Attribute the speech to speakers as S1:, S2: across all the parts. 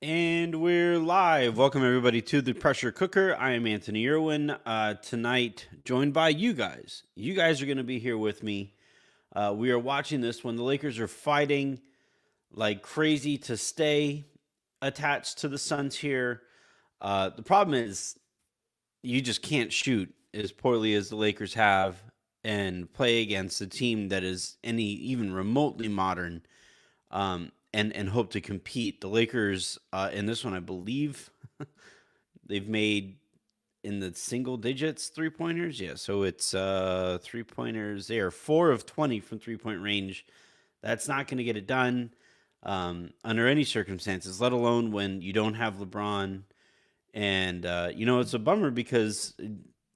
S1: And we're live. Welcome, everybody, to the Pressure Cooker. I am Anthony Irwin. Tonight, joined by you guys. You guys are going to be here with me. We are watching this when the Lakers are fighting like crazy to stay attached to the Suns here. The problem is you just can't shoot as poorly as the Lakers have and play against a team that is any even remotely modern. And hope to compete. The Lakers in this one, I believe, they've made in the single digits 3-pointers. Yeah, so it's 3-pointers. They are 4 of 20 from 3-point range. That's not going to get it done under any circumstances, let alone when you don't have LeBron. And it's a bummer because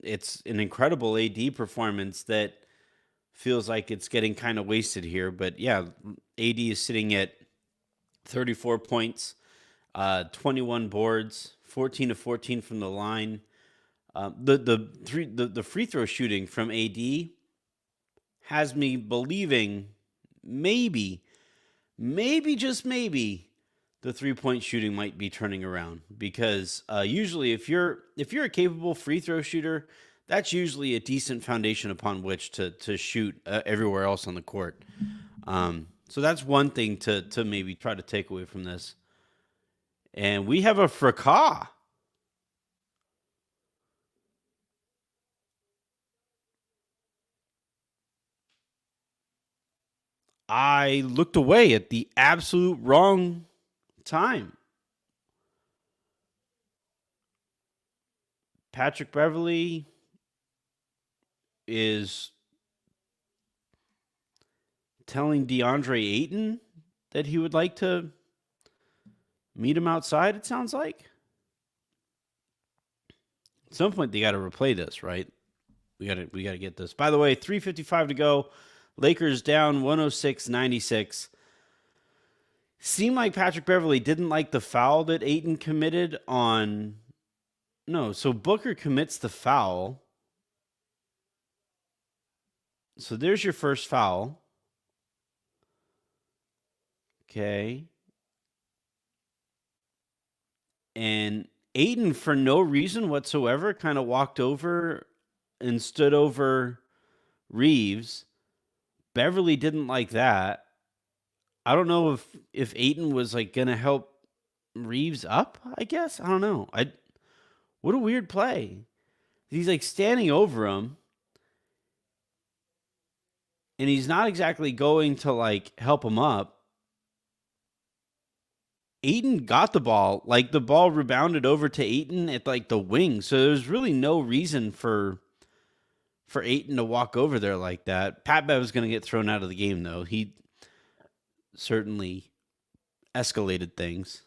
S1: it's an incredible AD performance that feels like it's getting kind of wasted here. But yeah, AD is sitting at 34 points, 21 boards, 14 of 14 from the line. The free throw shooting from AD has me believing maybe just maybe the 3-point shooting might be turning around, because usually if you're a capable free throw shooter, that's usually a decent foundation upon which to shoot everywhere else on the court. So that's one thing to maybe try to take away from this. And we have a fracas. I looked away at the absolute wrong time. Patrick Beverley is telling DeAndre Ayton that he would like to meet him outside, it sounds like. At some point they got to replay this, right? We got to get this. By the way, 3:55 to go. Lakers down 106-96. Seemed like Patrick Beverley didn't like the foul that Ayton committed on. No, so Booker commits the foul. So there's your first foul. Okay. And Ayton, for no reason whatsoever, kind of walked over and stood over Reeves. Beverley didn't like that. I don't know if Ayton was like gonna help Reeves up, I guess. I don't know. What a weird play. He's like standing over him, and he's not exactly going to like help him up. Ayton got the ball. Like, the ball rebounded over to Ayton at like the wing. So there's really no reason for Ayton to walk over there like that. Pat Bev is going to get thrown out of the game, though. He certainly escalated things.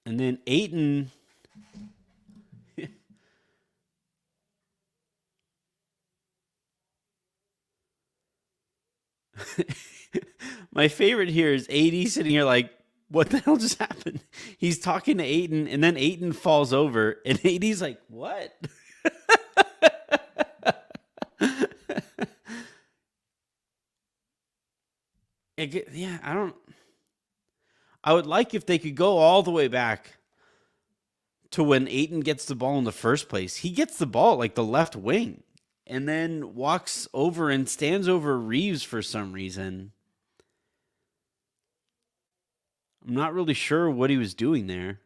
S1: And then Ayton. My favorite here is AD sitting here like, what the hell just happened? He's talking to Ayton, and then Ayton falls over, and AD's like, what? Yeah, I would like if they could go all the way back to when Ayton gets the ball in the first place. He gets the ball like the left wing and then walks over and stands over Reeves for some reason. I'm not really sure what he was doing there.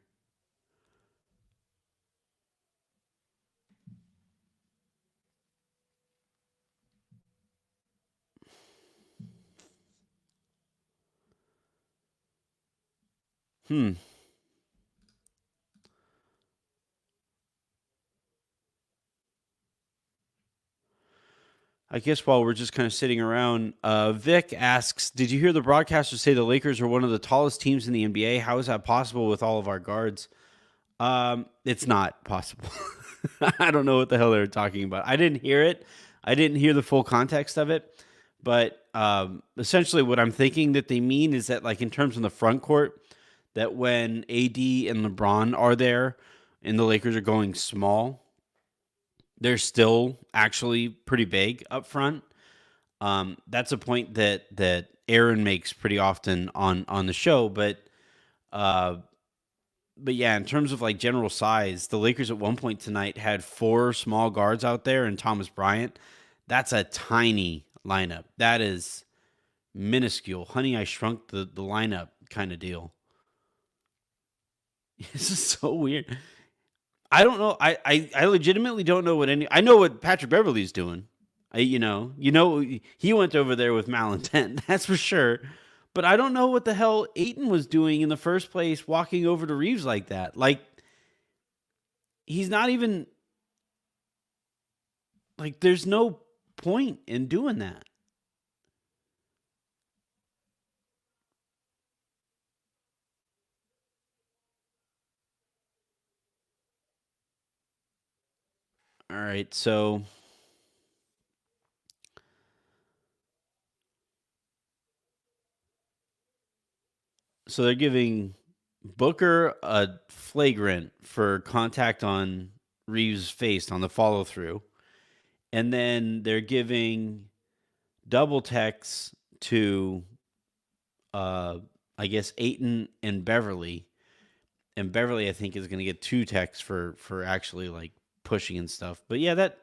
S1: I guess while we're just kind of sitting around, Vic asks, did you hear the broadcaster say the Lakers are one of the tallest teams in the NBA? How is that possible with all of our guards? It's not possible. I don't know what the hell they were talking about. I didn't hear it. I didn't hear the full context of it. But essentially what I'm thinking that they mean is that, like, in terms of the front court, that when AD and LeBron are there, and the Lakers are going small, they're still actually pretty big up front. That's a point that Aaron makes pretty often on the show, uh, but yeah, in terms of like general size, the Lakers at one point tonight had 4 small guards out there and Thomas Bryant. That's a tiny lineup. That is minuscule. Honey, I shrunk the lineup kind of deal. This is so weird. I don't know. I legitimately don't know what any. I know what Patrick Beverly's doing. He went over there with malintent. That's for sure. But I don't know what the hell Ayton was doing in the first place, walking over to Reeves like that. Like, he's not even like. There's no point in doing that. All right, so they're giving Booker a flagrant for contact on Reeves' face on the follow through. And then they're giving double techs to I guess Ayton and Beverly. And Beverly I think is gonna get 2 techs for actually like pushing and stuff. But yeah, that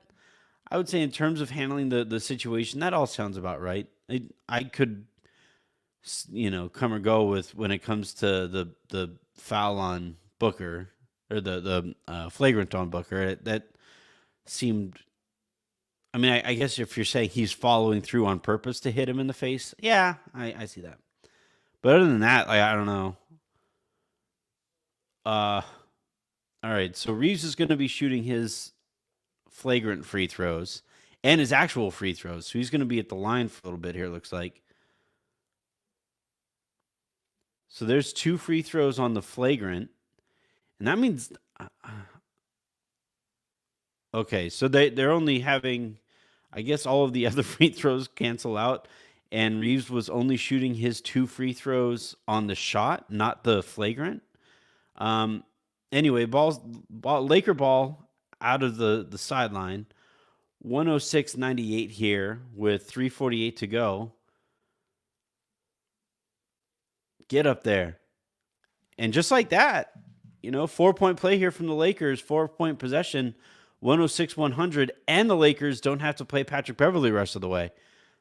S1: I would say in terms of handling the situation, that all sounds about right. I could come or go with when it comes to the foul on Booker or the flagrant on Booker. That seemed. I mean, I guess if you're saying he's following through on purpose to hit him in the face, yeah, I see that. But other than that, like I don't know. Uh, all right. So Reeves is going to be shooting his flagrant free throws and his actual free throws. So he's going to be at the line for a little bit here. It looks like. So there's 2 free throws on the flagrant, and that means okay. So they're only having, I guess, all of the other free throws cancel out, and Reeves was only shooting his 2 free throws on the shot, not the flagrant. Um. Anyway, Laker ball out of the sideline, 106-98 here with 3:48 to go. Get up there. And just like that, 4-point play here from the Lakers, 4-point possession, 106-100, and the Lakers don't have to play Patrick Beverly the rest of the way.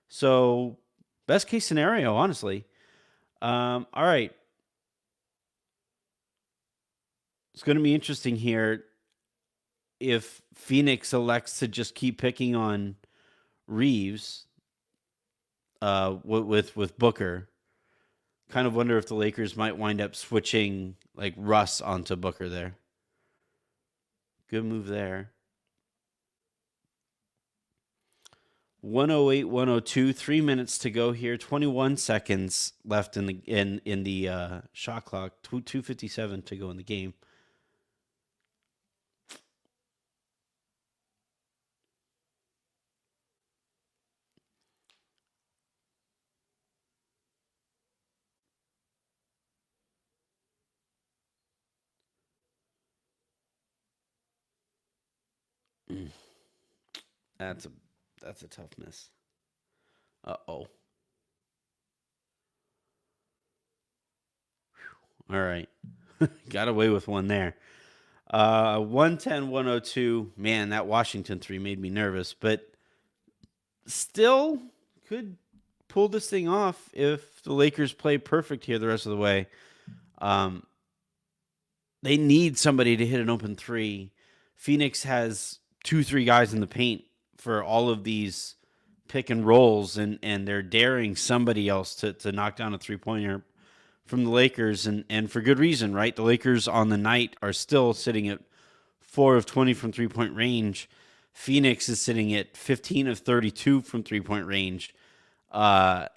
S1: So, best case scenario, honestly. All right. It's going to be interesting here if Phoenix elects to just keep picking on Reeves with Booker. Kind of wonder if the Lakers might wind up switching like Russ onto Booker there. Good move there. 108-102, 3 minutes to go here. 21 seconds left in the shot clock. 2:57 to go in the game. That's a tough miss. Uh-oh. All right. Got away with one there. 110-102. Man, that Washington 3 made me nervous, but still could pull this thing off if the Lakers play perfect here the rest of the way. They need somebody to hit an open 3. Phoenix has 2-3 guys in the paint for all of these pick and rolls, and they're daring somebody else to knock down a 3-pointer from the Lakers, and for good reason, right? The Lakers on the night are still sitting at 4 of 20 from 3-point range. Phoenix is sitting at 15 of 32 from 3-point range. You're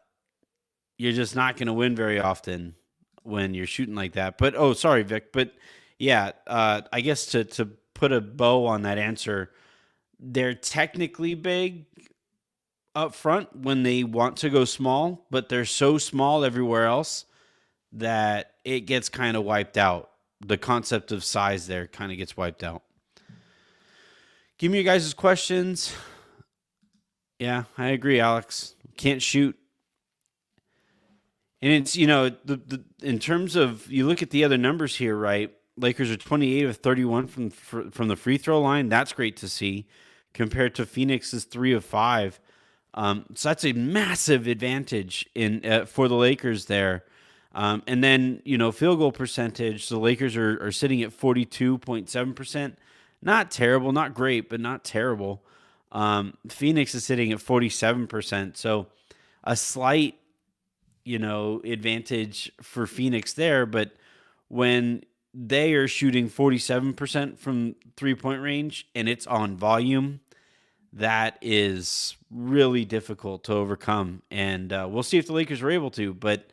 S1: just not going to win very often when you're shooting like that. But sorry, Vic. But yeah, I guess to put a bow on that answer, they're technically big up front when they want to go small, but they're so small everywhere else that it gets kind of wiped out the concept of size there kind of gets wiped out. Give me your guys' questions. Yeah, I agree, Alex. Can't shoot. And it's, the in terms of, you look at the other numbers here, right? Lakers are 28 of 31 from the free throw line. That's great to see, compared to Phoenix's 3 of 5. So that's a massive advantage in for the Lakers there. And then, field goal percentage, the Lakers are sitting at 42.7%. Not terrible, not great, but not terrible. Phoenix is sitting at 47%. So a slight, advantage for Phoenix there. But when they are shooting 47% from 3-point range and it's on volume, that is really difficult to overcome. And we'll see if the Lakers are able to. But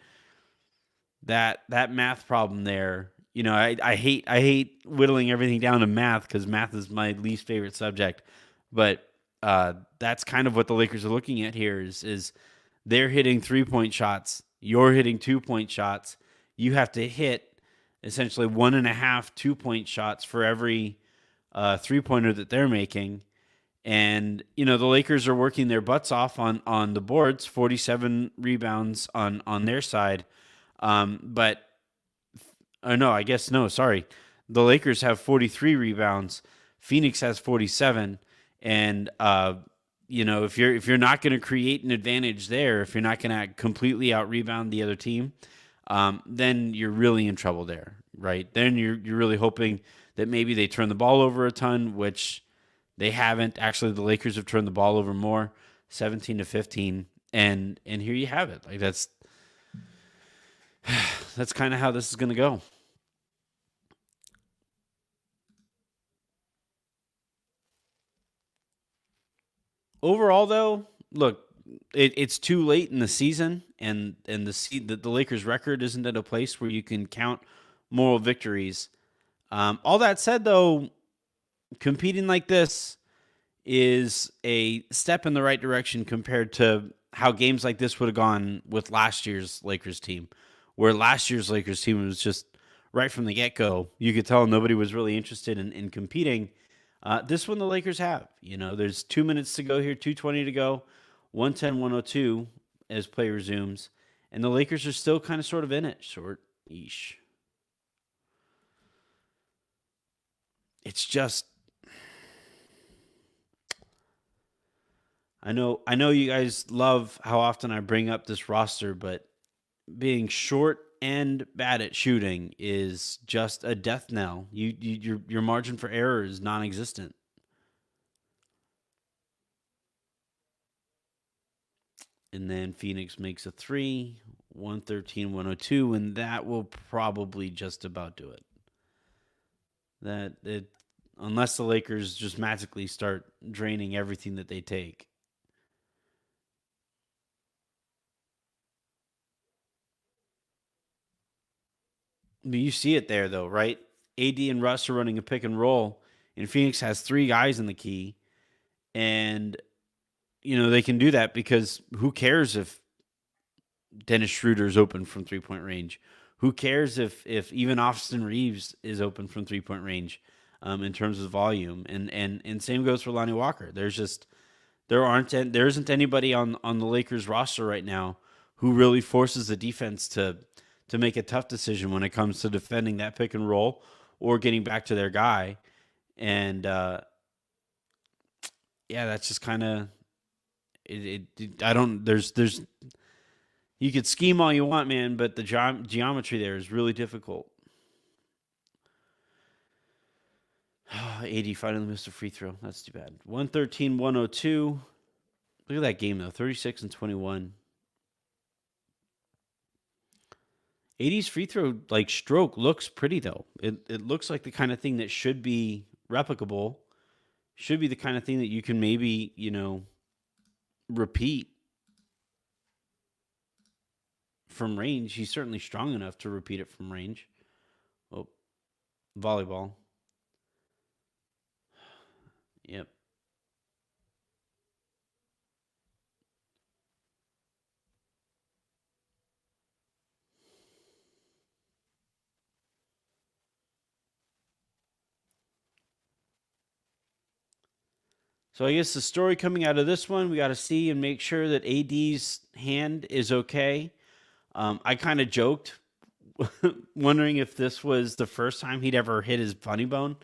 S1: that math problem there, I hate whittling everything down to math, because math is my least favorite subject. But that's kind of what the Lakers are looking at here is they're hitting 3-point shots. You're hitting 2-point shots. You have to hit essentially 1.5 2-point shots for every 3-pointer that they're making. And, the Lakers are working their butts off on the boards, 47 rebounds on their side. But sorry. The Lakers have 43 rebounds. Phoenix has 47. And, if you're not going to create an advantage there, if you're not going to completely out rebound the other team, then you're really in trouble there, right? Then you're really hoping that maybe they turn the ball over a ton, which they haven't. Actually, the Lakers have turned the ball over more, 17-15, and here you have it. Like that's kind of how this is going to go. Overall, though, look, it's too late in the season, and the Lakers' record isn't at a place where you can count moral victories. All that said, though, competing like this is a step in the right direction compared to how games like this would have gone with last year's Lakers team, where last year's Lakers team was just right from the get-go. You could tell nobody was really interested in competing. This one the Lakers have. There's 2 minutes to go here, 2:20 to go, 110-102 as play resumes. And the Lakers are still kind of sort of in it. Short-ish. It's just, I know you guys love how often I bring up this roster, but being short and bad at shooting is just a death knell. Your margin for error is non-existent. And then Phoenix makes a 3, 113-102, and that will probably just about do it. Unless the Lakers just magically start draining everything that they take. But you see it there, though, right? AD and Russ are running a pick and roll, and Phoenix has 3 guys in the key. And, they can do that because who cares if Dennis Schroeder is open from 3-point range? Who cares if even Austin Reeves is open from 3-point range in terms of volume? And same goes for Lonnie Walker. There isn't anybody on the Lakers roster right now who really forces the defense to make a tough decision when it comes to defending that pick and roll or getting back to their guy. And that's just kind of there's you could scheme all you want, man, but the geometry there is really difficult. AD finally missed a free throw. That's too bad. 113-102. Look at that game, though. 36-21. AD's free throw stroke looks pretty, though. It looks like the kind of thing that should be replicable. Should be the kind of thing that you can maybe, repeat from range. He's certainly strong enough to repeat it from range. Oh, volleyball. Yep. So I guess the story coming out of this one, we got to see and make sure that AD's hand is okay. I kind of joked, wondering if this was the first time he'd ever hit his funny bone,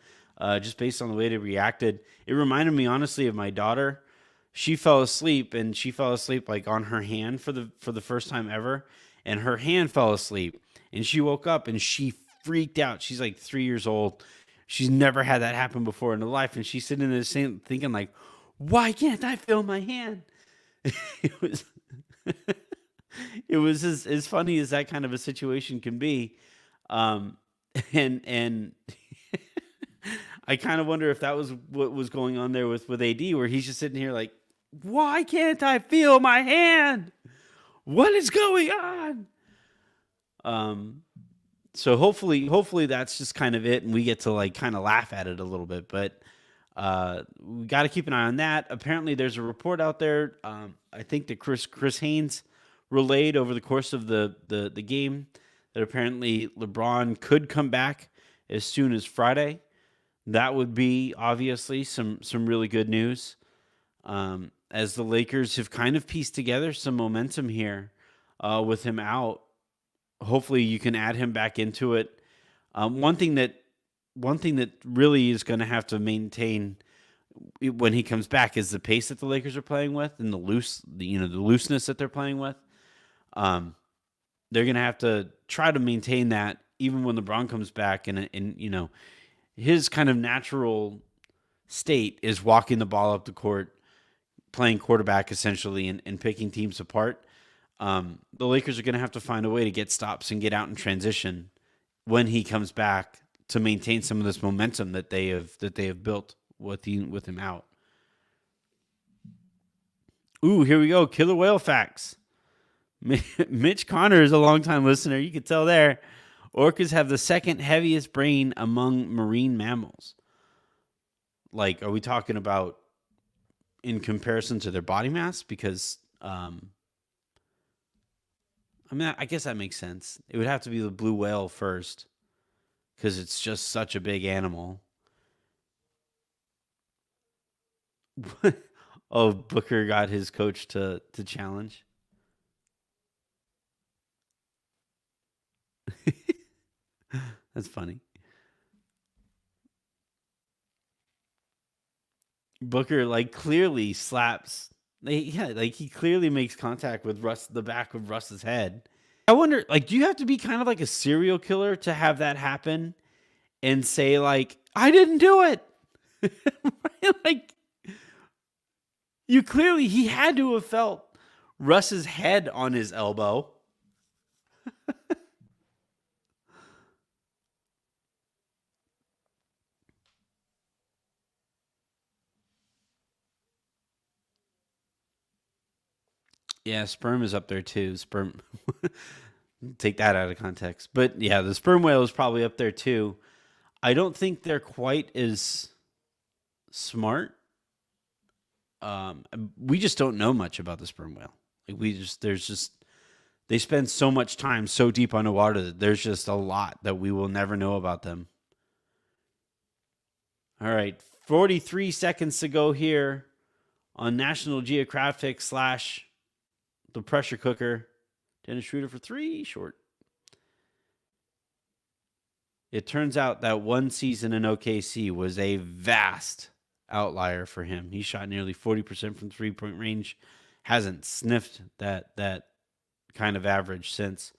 S1: just based on the way they reacted. It reminded me honestly of my daughter. She fell asleep, and she fell asleep like on her hand for the first time ever, and her hand fell asleep, and she woke up and she freaked out. She's like 3 years old. She's never had that happen before in her life, and she's sitting there saying, thinking like, "Why can't I feel my hand?" it was it was as funny as that kind of a situation can be. Um, and I kind of wonder if that was what was going on there with AD, where he's just sitting here like, "Why can't I feel my hand? What is going on?" So hopefully that's just kind of it, and we get to like kind of laugh at it a little bit. But we got to keep an eye on that. Apparently, there's a report out there. I think that Chris Haynes relayed over the course of the game that apparently LeBron could come back as soon as Friday. That would be obviously some really good news, as the Lakers have kind of pieced together some momentum here with him out. Hopefully, you can add him back into it. One thing that really is going to have to maintain when he comes back is the pace that the Lakers are playing with and the looseness that they're playing with. They're going to have to try to maintain that even when LeBron comes back, and his kind of natural state is walking the ball up the court, playing quarterback essentially, and picking teams apart. The Lakers are going to have to find a way to get stops and get out in transition when he comes back to maintain some of this momentum that they have built with him out. Ooh, here we go. Killer whale facts. Mitch Connor is a longtime listener. You can tell there. Orcas have the second heaviest brain among marine mammals. Like, are we talking about in comparison to their body mass? Because, I guess that makes sense. It would have to be the blue whale first, because it's just such a big animal. Oh, Booker got his coach to challenge. That's funny. Booker clearly slaps. He clearly makes contact with the back of Russ's head. I wonder, do you have to be kind of like a serial killer to have that happen and say I didn't do it? He had to have felt Russ's head on his elbow. Yeah, sperm is up there too. Sperm. Take that out of context. But yeah, the sperm whale is probably up there too. I don't think they're quite as smart. We just don't know much about the sperm whale. They spend so much time so deep underwater that there's just a lot that we will never know about them. All right, 43 seconds to go here on National Geographic / The Pressure Cooker. Dennis Schroeder for 3, short. It turns out that one season in OKC was a vast outlier for him. He shot nearly 40% from three-point range. Hasn't sniffed that kind of average since.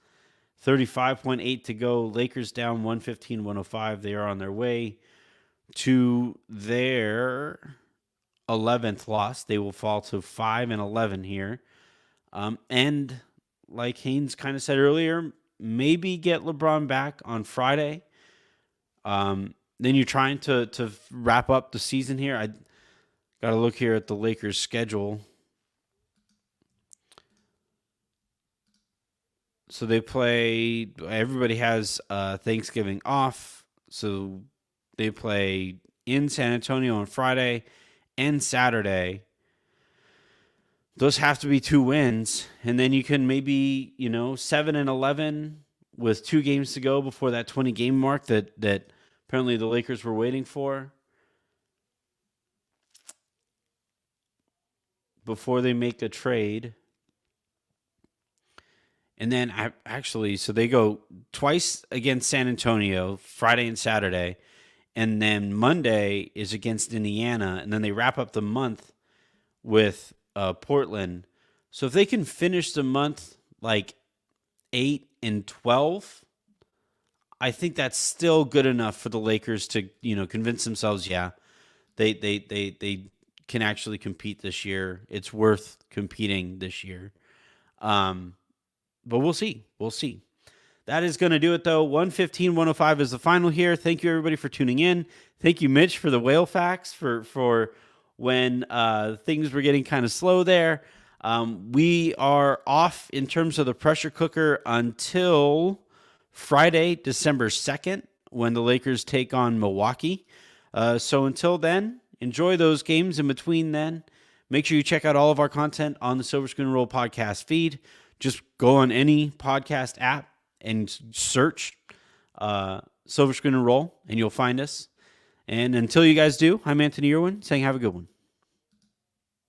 S1: 35.8 to go. Lakers down 115-105. They are on their way to their 11th loss. They will fall to 5-11 here. And like Haynes kind of said earlier, maybe get LeBron back on Friday. Then you're trying to wrap up the season here. I got to look here at the Lakers' schedule. So they play. Everybody has Thanksgiving off, so they play in San Antonio on Friday and Saturday. Those have to be 2 wins, and then you can maybe 7-11 with 2 games to go before that 20-game mark that apparently the Lakers were waiting for. before they make a trade. And then so they go twice against San Antonio, Friday and Saturday. And then Monday is against Indiana. And then they wrap up the month with Portland. So if they can finish the month like 8-12, I think that's still good enough for the Lakers to, convince themselves, they can actually compete this year. It's worth competing this year. But we'll see. We'll see. That is going to do it, though. 115-105 is the final here. Thank you, everybody, for tuning in. Thank you, Mitch, for the whale facts for when things were getting kind of slow there. We are off in terms of the pressure cooker until Friday, December 2nd, when the Lakers take on Milwaukee. So until then, enjoy those games in between then. Make sure you check out all of our content on the Silver Screen Roll podcast feed. Just go on any podcast app and search Silver Screen and Roll, and you'll find us. And until you guys do, I'm Anthony Irwin saying have a good one.